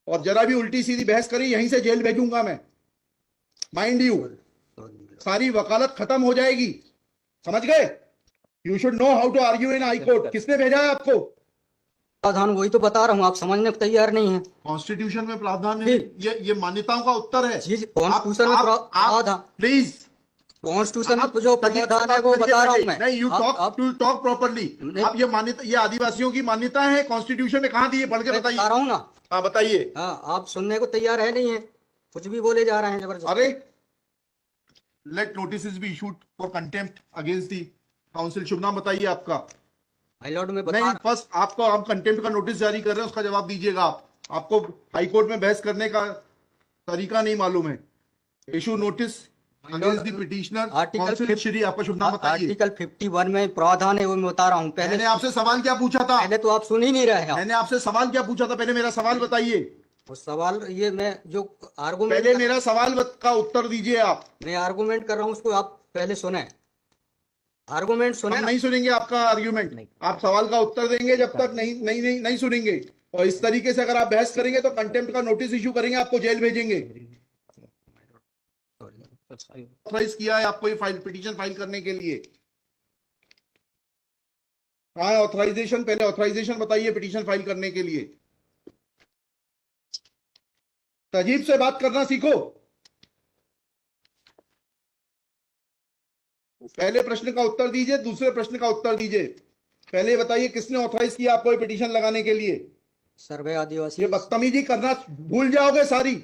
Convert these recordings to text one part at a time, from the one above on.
और जरा भी उल्टी सीधी बहस करी यहीं से जेल भेजूंगा मैं, माइंड यू। सारी वकालत खत्म हो जाएगी, समझ गए? You should know how to argue in high court. किसने भेजा है आपको? प्रावधान वही तो बता रहा हूँ, आप समझने को तैयार नहीं है। कॉन्स्टिट्यूशन में प्रावधान है, ये मान्यताओं का उत्तर है। कॉन्स्टिट्यूशन में प्रावधान, प्लीज कॉन्स्टिट्यूशन में जो प्रावधान है वो बता रहा हूँ मैं। नहीं, यू टॉक प्रॉपर्ली। आप ये मान्यता, ये आदिवासियों की मान्यता है, कॉन्स्टिट्यूशन में कहाँ दी है? पढ़ के बताइए। बता रहा हूँ ना। हाँ बताइए। हाँ, आप सुनने को तैयार है नहीं है, कुछ भी बोले जा रहे हैं जबरदस्त। अरे let notice be issued for contempt against the council. शुभ नाम बताइए आपका। हाई लॉर्ड में नहीं, फर्स्ट आपको हम कंटेम्प्ट का नोटिस जारी कर रहे हैं, उसका जवाब दीजिएगा आप। आपको हाई कोर्ट में बहस करने का तरीका नहीं मालूम है। Issue notice against the petitioner council. Shri आपका शुभ नाम बताइए। आर्टिकल 51 में प्रावधान है, वो मैं बता रहा हूँ। मैंने आपसे सवाल क्या पूछा था? पहले तो आप सुन ही नहीं रहे हैं। मैंने आपसे सवाल क्या पूछा था? पहले मेरा सवाल बताइए। वो सवाल ये मैं जो आर्गुमेंट, पहले मेरा सवाल का उत्तर दीजिए आप। मैं आर्गुमेंट कर रहा हूँ उसको आप पहले सुने, आर्गुमेंट सुने। हम नहीं सुनेंगे आपका आर्ग्यूमेंट, आप सवाल का उत्तर देंगे जब तक नहीं सुनेंगे। और इस तरीके से अगर आप बहस करेंगे तो कंटेम्प्ट का नोटिस इशू करेंगे, आपको जेल भेजेंगे। ऑथराइज किया है आपको ये फाइल, पिटीशन फाइल करने के लिए? हाँ, ऑथराइजेशन, पहले ऑथराइजेशन बताइए पिटीशन फाइल करने के लिए। तजीब से बात करना सीखो। पहले प्रश्न का उत्तर दीजिए, दूसरे प्रश्न का उत्तर दीजिए। पहले बताइए किसने ऑथराइज किया आपको ये पिटीशन लगाने के लिए? सर्वे आदिवासी। ये बदतमीजी करना भूल जाओगे सारी।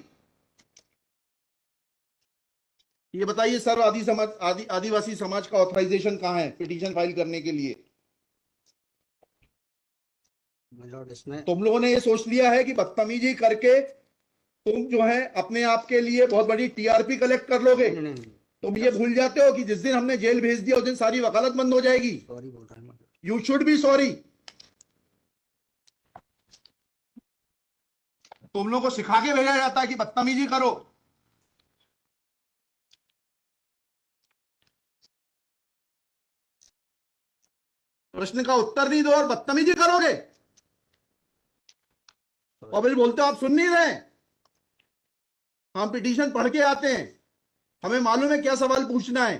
ये बताइए सर्व आदिवासी समाज का ऑथराइजेशन कहाँ है पिटीशन फाइल करने के लिए? इसमें तुम लोगों ने ये सोच लिया है कि बदतमीजी करके तुम जो है अपने आप के लिए बहुत बड़ी टीआरपी कलेक्ट कर लोगे। तुम ये भूल जाते हो कि जिस दिन हमने जेल भेज दिया उस दिन सारी वकालत बंद हो जाएगी। सॉरी बोल रहा हूं। You should be sorry. तुम लोगों को सिखा के भेजा जाता है कि बदतमीजी करो। प्रश्न का उत्तर नहीं दो और बदतमीजी करोगे, और फिर बोलते हो आप सुन नहीं रहे। हम पिटीशन पढ़ के आते हैं, हमें मालूम है क्या सवाल पूछना है।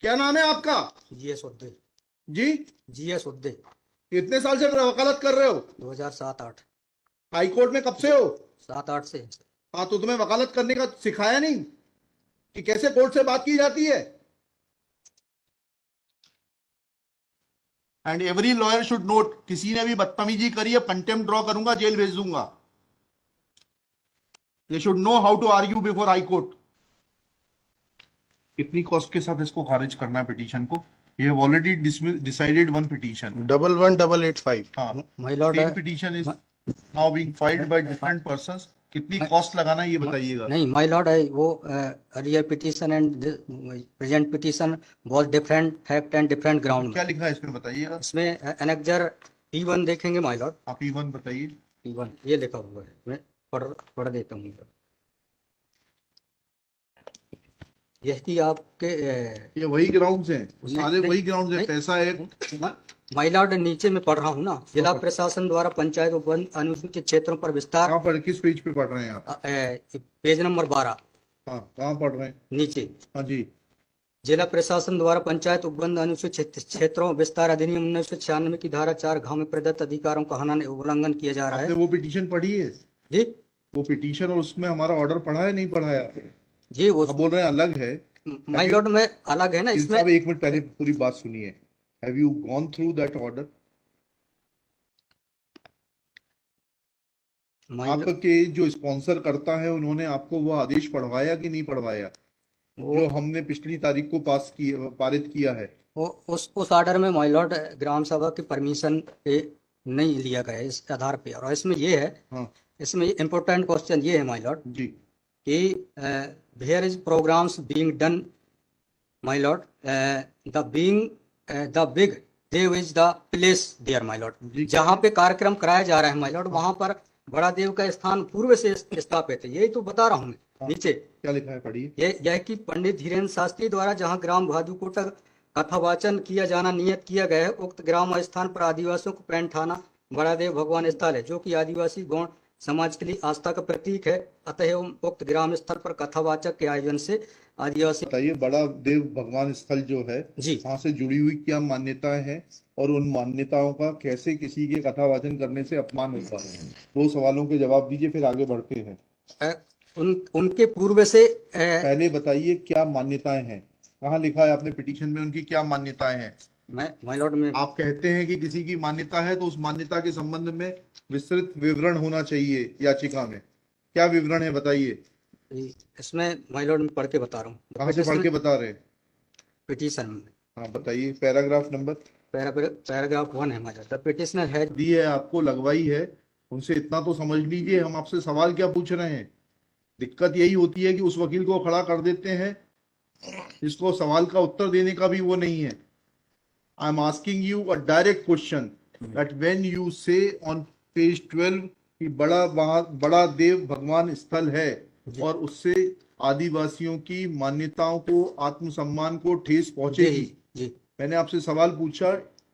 क्या नाम है आपका? जीएस उद्दे। जी, जीएस उद्दे। इतने साल से वकालत कर रहे हो? 2007-8। हाई कोर्ट में कब से हो? 7-8 से। हाँ, तो तुम्हें वकालत करने का सिखाया नहीं कि कैसे कोर्ट से बात की जाती है? And every lawyer should note, किसी ने भी बदतमीजी करी है कंटेम्प्ट ड्रॉ करूंगा, जेल भेज दूंगा। They should know how to argue before high court. कितनी कॉस्ट के साथ इसको खारिज करना है पिटीशन को? ये ऑलरेडी डिसाइडेड वन पिटीशन 11885। हाँ, my Lord, petition is now being filed by different persons. कितनी कॉस्ट लगाना है ये बताइएगा। नहीं माय लॉर्ड, वो earlier petition and present petition was different fact and different ground. क्या लिखा है इसमें बताइएगा। इसमें एनेक्जर P1 देखेंगे माय लॉर्ड। आप P1 बताइए। P1 ये लिखा हुआ है, मैं पढ़ देता हूँ। यही आपके ये वही ग्राउंड्स हैं, सारे वही ग्राउंड्स हैं। पैसा है माय लॉर्ड, नीचे में पढ़ रहा हूँ ना। जिला प्रशासन द्वारा पंचायत उपवन अनुसूचित क्षेत्रों पर विस्तार। कहाँ पर, किस पेज पे पढ़ रहे हैं आप? Page number 12। हाँ, कहाँ पढ़ रहे हैं? नीचे। हाँ जी। जिला प्रशासन द्वारा पंचायत उपबंध अनुसूचित क्षेत्रों विस्तार अधिनियम 1996 की धारा 4 में प्रदत्त अधिकारों का उल्लंघन किया जा रहा है। वो पिटीशन पढ़ी है जी? वो पिटीशन और उसमें हमारा ऑर्डर पढ़ा है नहीं पढ़ाया? जी, वो बोल रहे हैं अलग है। माय लॉर्ड में अलग है ना इसमें। एक मिनट पहले पूरी बात सुनिए। Have you gone through that order? आपके जो स्पॉन्सर करता है उन्होंने आपको वो आदेश पढ़वाया कि नहीं पढ़वाया, जो हमने पिछली तारीख को पारित किया है? उस ऑर्डर में माय लॉर्ड ग्राम सभा की परमिशन पे नहीं लिया गया इस आधार पे। और इसमें ये है, हाँ, इसमें इम्पोर्टेंट क्वेश्चन ये है माय लॉर्ड जी कि there is programs being done my lord, the big Dev is the place there my lord. जहाँ पे कार्यक्रम कराया जा रहा है माय लॉर्ड, वहां पर बड़ा देव का स्थान पूर्व से स्थापित है। यही तो बता रहा हूँ मैं। नीचे क्या लिखा है पढ़िए। यह कि पंडित धीरेन्द्र शास्त्री द्वारा जहाँ ग्राम भादुकोटा कथावाचन किया जाना नियत किया गया है। उक्त ग्राम स्थान पर आदिवासियों को पैंट थाना बड़ादेव भगवान स्थल है, जो कि आदिवासी गौण समाज के लिए आस्था का प्रतीक है। अतः उक्त ग्राम स्थल पर कथावाचक के आयोजन से आदिवासी बताइए, बड़ा देव भगवान स्थल जो है जी वहां से जुड़ी हुई क्या मान्यताएं हैं और उन मान्यताओं का कैसे किसी के कथावाचन करने से अपमान होता है? दो सवालों के जवाब दीजिए, फिर आगे बढ़ते हैं। उनके पूर्व से पहले बताइए क्या मान्यताएं हैं, कहाँ लिखा है आपने पिटीशन में उनकी क्या मान्यताएं हैं? माय लॉर्ड में आप कहते हैं कि किसी की मान्यता है तो उस मान्यता के संबंध में विस्तृत विवरण होना चाहिए याचिका में। क्या विवरण है बताइए। इसमें माय लॉर्ड में पढ़ के बता रहा हूँ, कहाँ से पढ़ के बता रहे हैं? पिटीशन में। हाँ बताइए, पैराग्राफ नंबर। पैराग्राफ 1 है my lord. The petitioner has the है आपको, लगवाई है, उनसे इतना तो समझ लीजिए हम आपसे सवाल क्या पूछ रहे हैं। दिक्कत यही होती है कि उस वकील को खड़ा कर देते हैं जिसको सवाल का उत्तर देने का भी वो नहीं है। I am asking you a direct question that when you से ऑन पेज 12 कि बड़ा देव भगवान स्थल है और उससे आदिवासियों की मान्यताओं को, आत्मसम्मान को ठेस पहुंचेगी। जी मैंने आपसे सवाल पूछा,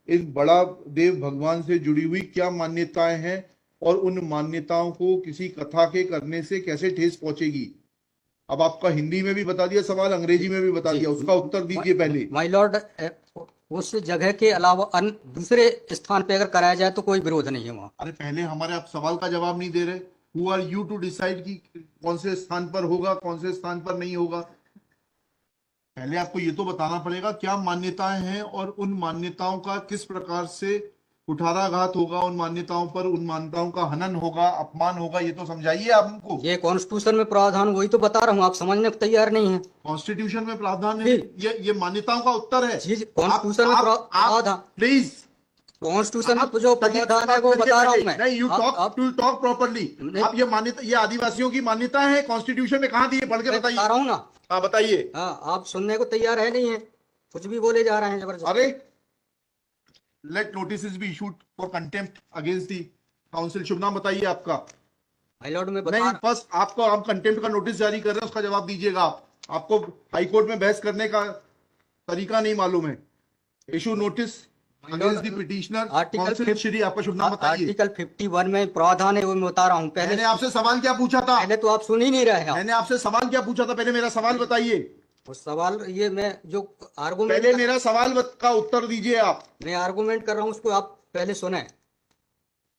इन बड़ा देव भगवान से जुड़ी हुई क्या मान्यताएं हैं और उन मान्यताओं को किसी कथा के करने से कैसे ठेस पहुंचेगी। अब आपका हिंदी में भी बता दिया सवाल, अंग्रेजी में भी बता दिया, उसका उत्तर दीजिए पहले। माय लॉर्ड, उस जगह के अलावा दूसरे स्थान पे अगर कराया जाए तो कोई विरोध नहीं है वहाँ। अरे पहले हमारे आप सवाल का जवाब नहीं दे रहे। Who are you to decide कि कौन से स्थान पर होगा, कौन से स्थान पर नहीं होगा। पहले आपको ये तो बताना पड़ेगा क्या मान्यताएं हैं और उन मान्यताओं का किस प्रकार से कुठाराघात होगा, उन मान्यताओं पर, उन मान्यताओं का हनन होगा, अपमान होगा, ये तो समझाइए आप हमको। ये कॉन्स्टिट्यूशन में प्रावधान, वही तो बता रहा हूँ, आप समझने को तैयार नहीं है। कॉन्स्टिट्यूशन में प्रावधान है, ये मान्यताओं का उत्तर है। जी कॉन्स्टिट्यूशन में प्रावधान, प्लीज कॉन्स्टिट्यूशन में जो प्रावधान है वो बता रहा हूँ मैं। नहीं, यू टॉक प्रॉपर्ली। आप ये मान्यता, ये आदिवासियों की मान्यता है, कॉन्स्टिट्यूशन में कहाँ दी है, पढ़ के बताइए। बता रहा हूँ ना। हाँ बताइए। हाँ, आप सुनने को तैयार है नहीं है, कुछ भी बोले जा रहे हैं जबरदस्त। अरे let notice be issued for contempt against the council. शुभ नाम बताइए आपका। माय लॉर्ड में नहीं, फर्स्ट आपको, आप कंटेम्प्ट का नोटिस जारी कर रहे हैं, उसका जवाब दीजिएगा आप। आपको हाईकोर्ट में बहस करने का तरीका नहीं मालूम है। Issue notice against the petitioner council Shri. आपका शुभ नाम बताइए। आर्टिकल 51 में प्रावधान है, वो मैं बता रहा हूँ। मैंने आपसे सवाल क्या पूछा था? पहले तो आप सुन ही नहीं रहे हैं। मैंने आपसे सवाल क्या पूछा था? पहले मेरा सवाल बताइए। उस सवाल, ये मैं जो आर्गुमेंट, पहले मेरा सवाल का उत्तर दीजिए आप। मैं आर्गुमेंट कर रहा हूँ, उसको आप पहले सुने।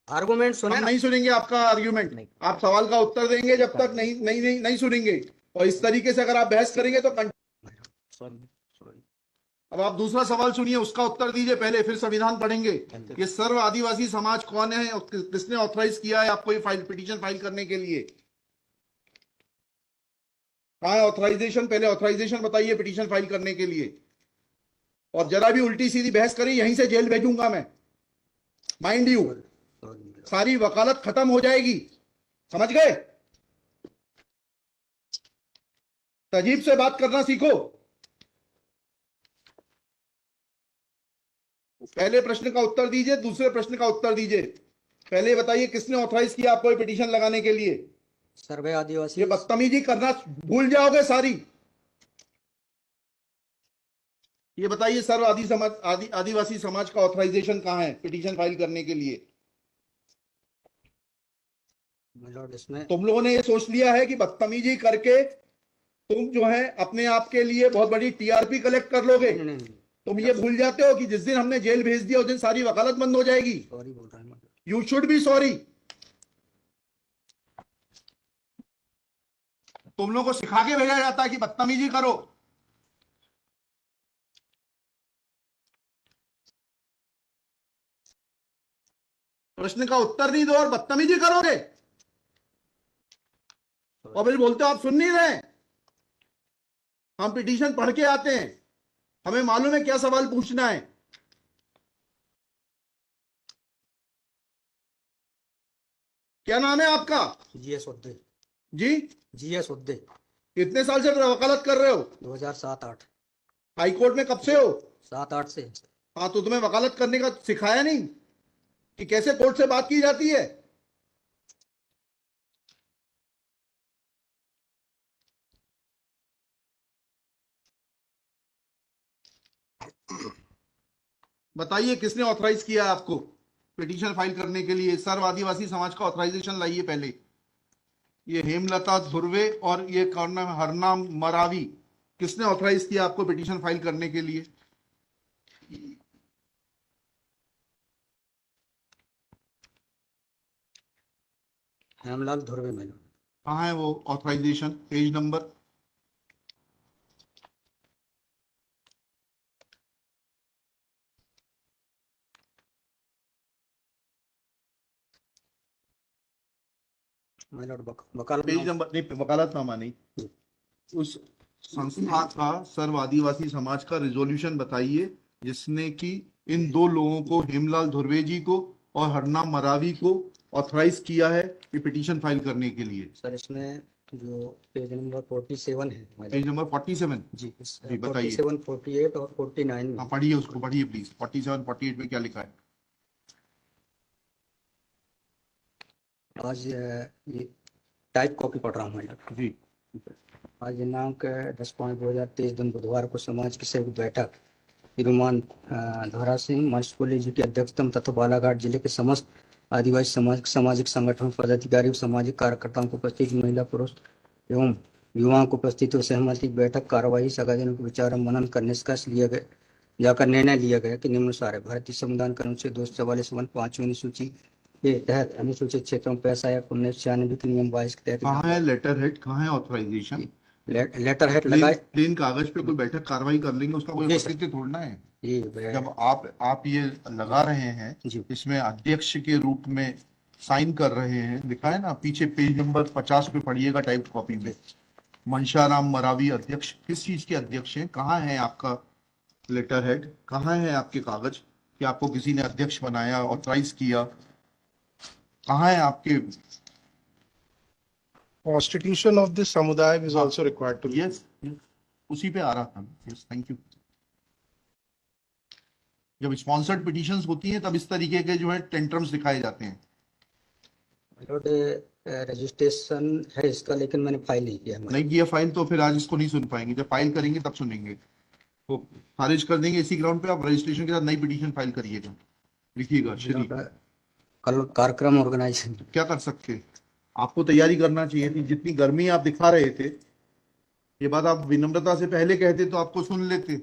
आर्गुमेंट सुने। हम नहीं सुनेंगे आपका आर्ग्यूमेंट। आप सवाल का उत्तर देंगे जब तक नहीं सुनेंगे। और इस तरीके से अगर आप बहस करेंगे तो अब आप दूसरा सवाल सुनिए, उसका उत्तर दीजिए पहले, फिर संविधान पढ़ेंगे। ये सर्व आदिवासी समाज कौन है और किसने ऑथराइज किया है आपको ये पिटीशन फाइल करने के लिए? कहाँ है ऑथराइजेशन? पहले ऑथराइजेशन बताइए पिटीशन फाइल करने के लिए। और जरा भी उल्टी सीधी बहस करी, यहीं से जेल भेजूंगा मैं, माइंड यू। सारी वकालत खत्म हो जाएगी, समझ गए? तजीब से बात करना सीखो। पहले प्रश्न का उत्तर दीजिए, दूसरे प्रश्न का उत्तर दीजिए। पहले बताइए किसने ऑथराइज किया आपको पिटीशन लगाने के लिए? सर्वे आदिवासी। ये बदतमीजी करना भूल जाओगे सारी। ये बताइए सर्व आदिवासी समाज का ऑथराइजेशन कहाँ है पिटीशन फाइल करने के लिए? इसमें तुम लोगों ने ये सोच लिया है कि बदतमीजी करके तुम जो है अपने आप के लिए बहुत बड़ी टीआरपी कलेक्ट कर लोगे। तुम ये भूल जाते हो कि जिस दिन हमने जेल भेज दिया उस दिन सारी वकालत बंद हो जाएगी। सॉरी बोल रहा हूं। You should be sorry. तुम लोगों को सिखा के भेजा जाता है कि बदतमीजी करो। प्रश्न का उत्तर नहीं दो और बदतमीजी करोगे और फिर बोलते हो आप सुन नहीं रहे। हम पिटीशन पढ़ के आते हैं, हमें मालूम है क्या सवाल पूछना है। क्या नाम है आपका? जीएस उद्दे। जी जीएस उद्दे। कितने साल से वकालत कर रहे हो? 2007-8। हाई कोर्ट में कब से हो? 7-8 से। हाँ, तो तुम्हें वकालत करने का सिखाया नहीं कि कैसे कोर्ट से बात की जाती है? बताइए किसने ऑथराइज किया है आपको पिटीशन फाइल करने के लिए? सर्व आदिवासी समाज का ऑथराइजेशन लाइए पहले। ये हेमलता धुर्वे और ये कौन नाम, हरनाम मरावी, किसने ऑथराइज किया आपको पिटीशन फाइल करने के लिए? Hemlal Dhurve my lord. कहाँ है वो authorization? Page number? My lord वकालत पेज नंबर नहीं, वकालतनामा नहीं, उस संस्था का सर्व आदिवासी समाज का रिजोल्यूशन बताइए जिसने कि इन दो लोगों को, हेमलाल धुर्वे जी को और हरनाम मरावी को, ऑथराइज किया है ये पिटीशन फाइल करने के लिए। सर इसमें जो पेज नंबर 47 है my lord। पेज नंबर 47 जी जी, बताइए। 47, 48 और 49 में। हाँ पढ़िए, उसको पढ़िए प्लीज। 47 48 में क्या लिखा है? आज ये टाइप कॉपी पढ़ रहा हूँ मैं जी। आज दिनांक 10/5/2023 दिन बुधवार को समाज की संयुक्त बैठक श्रीमान धोरा सिंह मर्स कॉलेज की अध्यक्षता तथा बालाघाट जिले के समस्त आदिवासी समाज सामाजिक संगठन पदाधिकारी सामाजिक कार्यकर्ताओं को उपस्थित महिला पुरुष एवं युवाओं को उपस्थित हो सहमति बैठक कार्यवाही सगाजनों को विचार मनन कर निष्कर्ष लिया गया जाकर निर्णय लिया गया कि निम्नानुसार है। भारतीय संविधान के अनुच्छेद 244 अनुसूची के तहत अनुसूचित क्षेत्रों में पैसा या 1996 के नियम 22 के तहत कहाँ है लेटर हेड, कहाँ है ऑथराइजेशन? लेटर हेड लगाए प्लेन कागज पे कोई बैठक कार्रवाई कर लेंगे, उसका कोई जी, औचित्य थोड़ना है। ये जब आप ये लगा रहे हैं, जी। इसमें अध्यक्ष के रूप में साइन कर रहे हैं, लिखा है ना पीछे, पेज नंबर 50 पे पढ़िएगा टाइप कॉपी में, मनशाराम मरावी अध्यक्ष। किस चीज के अध्यक्ष हैं? कहाँ है आपका लेटर हेड? कहाँ है आपके कागज कि आपको किसी ने अध्यक्ष बनाया, ऑथराइज किया? कहाँ है आपके? Constitution of this samudaya is also required to be. Yes, उसी पे आ रहा था। Yes, thank you. जब स्पॉन्सर्ड पिटीशंस होती हैं तब इस तरीके के जो है टेंट्रम्स दिखाए जाते हैं। रजिस्ट्रेशन है इसका, लेकिन मैंने फाइल नहीं किया। नहीं किया फाइल तो फिर आज इसको नहीं सुन पाएंगे। जब फाइल करेंगे तब सुनेंगे। वो खारिज कर देंगे इसी ग्राउंड पे। आप रजिस्ट्रेशन के साथ नई पिटीशन फाइल करिएगा, लिखिएगा श्री। कल कार्यक्रम ऑर्गेनाइजेशन क्या कर सकते? आपको तैयारी करना चाहिए थी। जितनी गर्मी आप दिखा रहे थे, ये बात आप विनम्रता से पहले कहते तो आपको सुन लेते।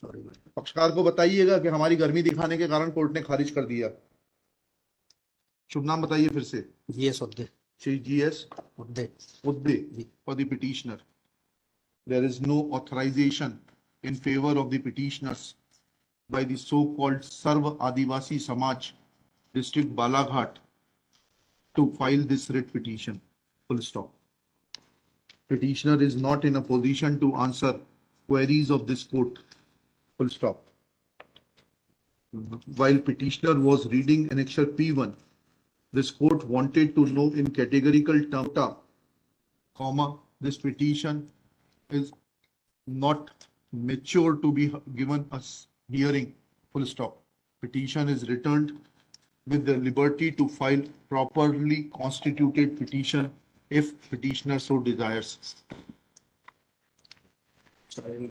Sorry ma'am. पक्षकार को बताइएगा कि हमारी गर्मी दिखाने के कारण कोर्ट ने खारिज कर दिया। शुभ नाम बताइए फिर से। GS Udde. Shri GS Udde. Udde for the petitioner. There is no authorization in favor of the petitioners by the so-called Sarv Adivasi Samaj, District Balaghat, to file this writ petition. Full stop. Petitioner is not in a position to answer queries of this court. Full stop. While petitioner was reading annexure P1, this court wanted to know in categorical terms, comma, this petition is not mature to be given a hearing, full stop. Petition is returned with the liberty to file properly constituted petition if petitioner so desires. Sorry.